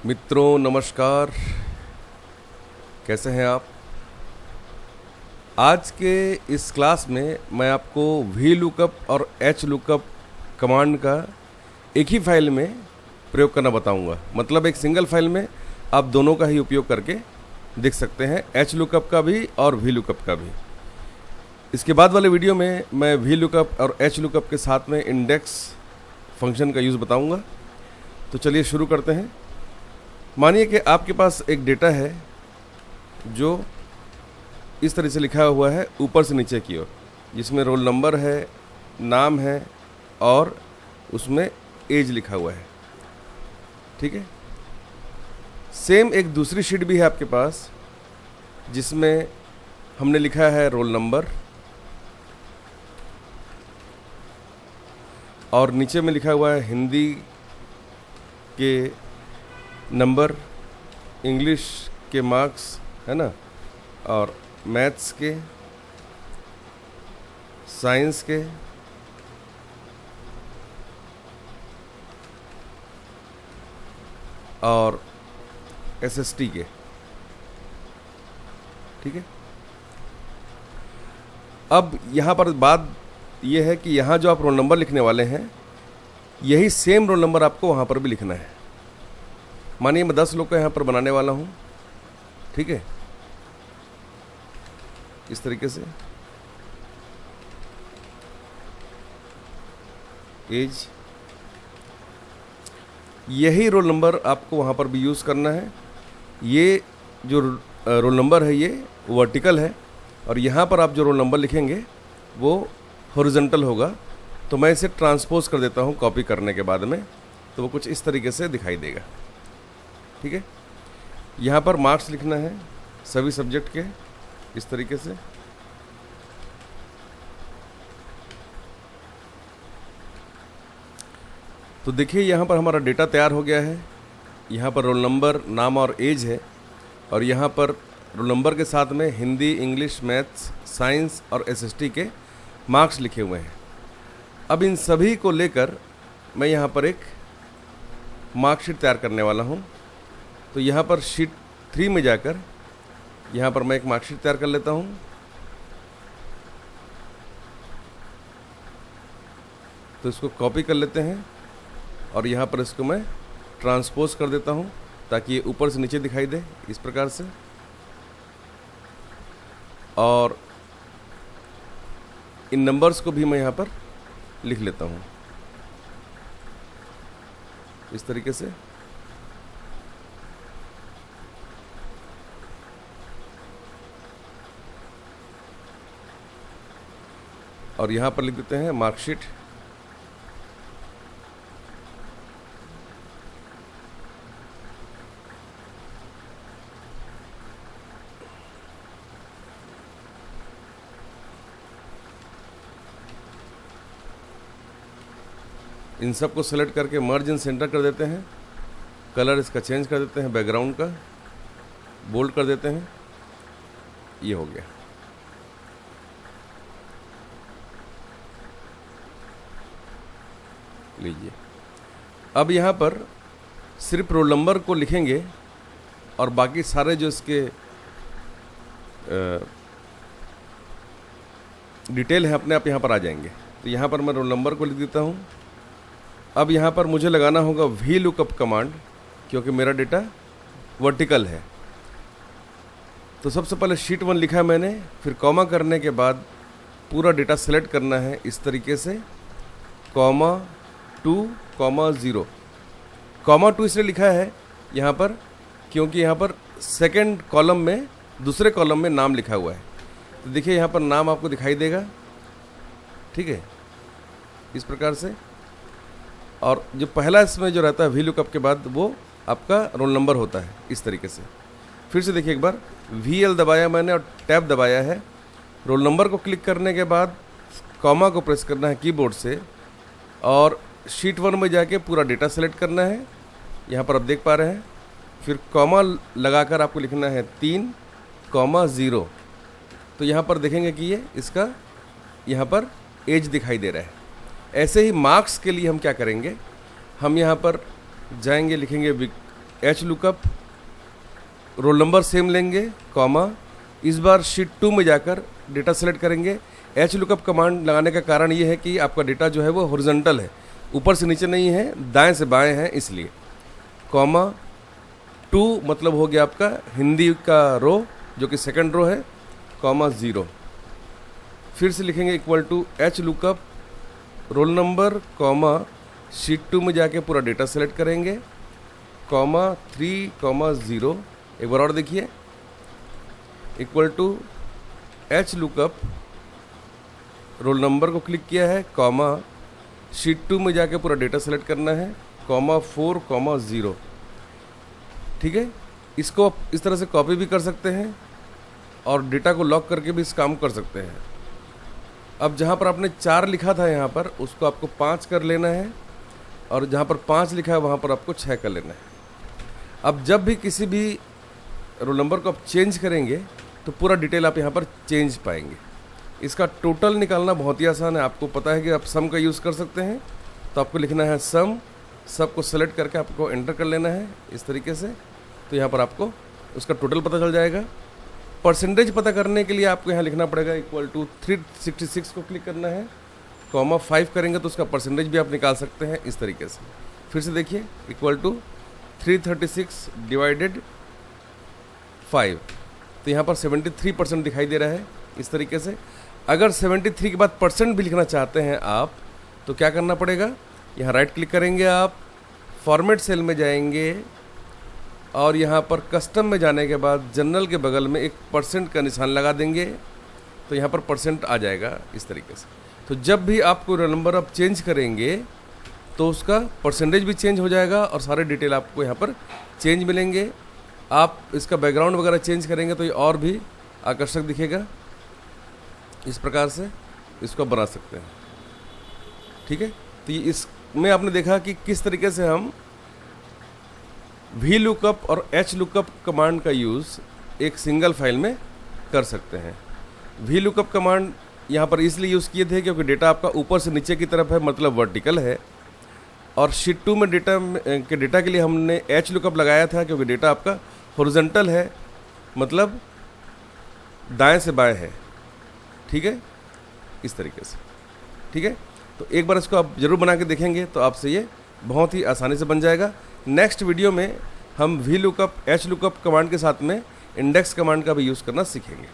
मित्रों नमस्कार, कैसे हैं आप। आज के इस क्लास में मैं आपको वी लुकअप और एच लुकअप कमांड का एक ही फाइल में प्रयोग करना बताऊंगा। मतलब एक सिंगल फाइल में आप दोनों का ही उपयोग करके देख सकते हैं, एच लुकअप का भी और वी लुकअप का भी। इसके बाद वाले वीडियो में मैं वी लुकअप और एच लुकअप के साथ में इंडेक्स फंक्शन का यूज़ बताऊंगा। तो चलिए शुरू करते हैं। मानिए कि आपके पास एक डेटा है जो इस तरह से लिखा हुआ है ऊपर से नीचे की ओर, जिसमें रोल नंबर है, नाम है और उसमें एज लिखा हुआ है। ठीक है। सेम एक दूसरी शीट भी है आपके पास जिसमें हमने लिखा है रोल नंबर और नीचे में लिखा हुआ है हिंदी के नंबर, इंग्लिश के मार्क्स, है ना, और मैथ्स के, साइंस के, और एसएसटी के। ठीक है। अब यहाँ पर बात यह है कि यहाँ जो आप रोल नंबर लिखने वाले हैं, यही सेम रोल नंबर आपको वहाँ पर भी लिखना है। मानिए मैं 10 लोग का यहाँ पर बनाने वाला हूँ। ठीक है। इस तरीके से एज, यही रोल नंबर आपको वहाँ पर भी यूज़ करना है। ये जो रोल नंबर है ये वर्टिकल है और यहाँ पर आप जो रोल नंबर लिखेंगे वो हॉरिजॉन्टल होगा। तो मैं इसे ट्रांसपोज कर देता हूँ कॉपी करने के बाद में, तो वो कुछ इस तरीके से दिखाई देगा। ठीक है। यहाँ पर मार्क्स लिखना है सभी सब्जेक्ट के, इस तरीके से। तो देखिए यहाँ पर हमारा डेटा तैयार हो गया है। यहाँ पर रोल नंबर, नाम और एज है और यहाँ पर रोल नंबर के साथ में हिंदी, इंग्लिश, मैथ्स, साइंस और एसएसटी के मार्क्स लिखे हुए हैं। अब इन सभी को लेकर मैं यहाँ पर एक मार्कशीट तैयार करने वाला हूँ। तो यहाँ पर शीट 3 में जाकर यहाँ पर मैं एक मार्कशीट तैयार कर लेता हूँ। तो इसको कॉपी कर लेते हैं और यहाँ पर इसको मैं ट्रांसपोज कर देता हूँ ताकि ये ऊपर से नीचे दिखाई दे, इस प्रकार से। और इन नंबर्स को भी मैं यहाँ पर लिख लेता हूँ इस तरीके से। और यहाँ पर लिख देते हैं मार्कशीट। इन सब को सेलेक्ट करके मर्ज इन सेंटर कर देते हैं। कलर इसका चेंज कर देते हैं, बैकग्राउंड का बोल्ड कर देते हैं। ये हो गया। लीजिए। अब यहाँ पर सिर्फ रोल नंबर को लिखेंगे और बाकी सारे जो इसके डिटेल है अपने आप यहाँ पर आ जाएंगे। तो यहाँ पर मैं रोल नंबर को लिख देता हूँ। अब यहाँ पर मुझे लगाना होगा वी लुकअप कमांड, क्योंकि मेरा डेटा वर्टिकल है। तो सबसे पहले शीट 1 लिखा है मैंने, फिर कॉमा करने के बाद पूरा डेटा सेलेक्ट करना है इस तरीके से, कॉमा 2, कॉमा 0। कॉमा 2 इसलिए लिखा है यहाँ पर क्योंकि यहाँ पर सेकंड कॉलम में, दूसरे कॉलम में नाम लिखा हुआ है। तो देखिए यहाँ पर नाम आपको दिखाई देगा। ठीक है, इस प्रकार से। और जो पहला इसमें जो रहता है वी लुकअप के बाद, वो आपका रोल नंबर होता है इस तरीके से। फिर से देखिए एक बार, VL दबाया मैंने और टैब दबाया है। रोल नंबर को क्लिक करने के बाद कॉमा को प्रेस करना है कीबोर्ड से और शीट 1 में जाके पूरा डेटा सेलेक्ट करना है। यहाँ पर आप देख पा रहे हैं। फिर कॉमा लगाकर आपको लिखना है 3, कॉमा 0। तो यहाँ पर देखेंगे कि ये इसका यहाँ पर एज दिखाई दे रहा है। ऐसे ही मार्क्स के लिए हम क्या करेंगे, हम यहाँ पर जाएंगे, लिखेंगे H lookup, roll number same लेंगे, कॉमा, इस बार शीट 2 में जाकर डेटा सेलेक्ट करेंगे। एच लुकअप कमांड लगाने का कारण ये है कि आपका डेटा जो है वो हॉरिजॉन्टल है, ऊपर से नीचे नहीं है, दाएं से बाएं है, इसलिए कॉमा 2 मतलब हो गया आपका हिंदी का रो जो कि सेकंड रो है, कॉमा 0। फिर से लिखेंगे equal to HLOOKUP roll number, comma sheet 2 में जाके पूरा डेटा सेलेक्ट करेंगे, कॉमा 3,0। एक बार और देखिए, equal to HLOOKUP roll number को क्लिक किया है, कॉमा शीट 2 में जाके पूरा डेटा सेलेक्ट करना है, कॉमा 4,0। ठीक है, इसको आप इस तरह से कॉपी भी कर सकते हैं और डेटा को लॉक करके भी इस काम कर सकते हैं। अब जहाँ पर आपने 4 लिखा था यहाँ पर, उसको आपको 5 कर लेना है, और जहाँ पर 5 लिखा है वहाँ पर आपको 6 कर लेना है। अब जब भी किसी भी रोल नंबर को आप चेंज करेंगे तो पूरा डिटेल आप यहाँ पर चेंज पाएंगे। इसका टोटल निकालना बहुत ही आसान है, आपको पता है कि आप सम का यूज़ कर सकते हैं, तो आपको लिखना है सम, सबको सेलेक्ट करके आपको एंटर कर लेना है इस तरीके से, तो यहाँ पर आपको उसका टोटल पता चल जाएगा। परसेंटेज पता करने के लिए आपको यहाँ लिखना पड़ेगा इक्वल टू 366 को क्लिक करना है, कॉमा 5 करेंगे तो उसका परसेंटेज भी आप निकाल सकते हैं इस तरीके से। फिर से देखिए, इक्वल टू 336 डिवाइडेड 5, तो यहाँ पर 73% दिखाई दे रहा है इस तरीके से। अगर 73 के बाद परसेंट भी लिखना चाहते हैं आप, तो क्या करना पड़ेगा, यहाँ राइट क्लिक करेंगे आप, फॉर्मेट सेल में जाएंगे और यहाँ पर कस्टम में जाने के बाद जनरल के बगल में एक परसेंट का निशान लगा देंगे, तो यहाँ पर परसेंट आ जाएगा इस तरीके से। तो जब भी आप कोई रोल नंबर आप चेंज करेंगे तो उसका परसेंटेज भी चेंज हो जाएगा और सारे डिटेल आपको यहाँ पर चेंज मिलेंगे। आप इसका बैकग्राउंड वगैरह चेंज करेंगे तो ये और भी आकर्षक दिखेगा, इस प्रकार से इसको बना सकते हैं। ठीक है, तो ये इसमें आपने देखा कि किस तरीके से हम वी लुकअप और एच लुकअप कमांड का यूज़ एक सिंगल फाइल में कर सकते हैं। वी लुकअप कमांड यहाँ पर इसलिए यूज़ किए थे क्योंकि डेटा आपका ऊपर से नीचे की तरफ है, मतलब वर्टिकल है, और शीट 2 में डेटा के लिए हमने एच लुकअप लगाया था क्योंकि डेटा आपका हॉरिजॉन्टल है, मतलब दाएं से बाएं है। ठीक है, इस तरीके से। ठीक है, तो एक बार इसको आप ज़रूर बना के देखेंगे तो आपसे ये बहुत ही आसानी से बन जाएगा। नेक्स्ट वीडियो में हम V lookup H lookup command के साथ में इंडेक्स कमांड का भी यूज़ करना सीखेंगे।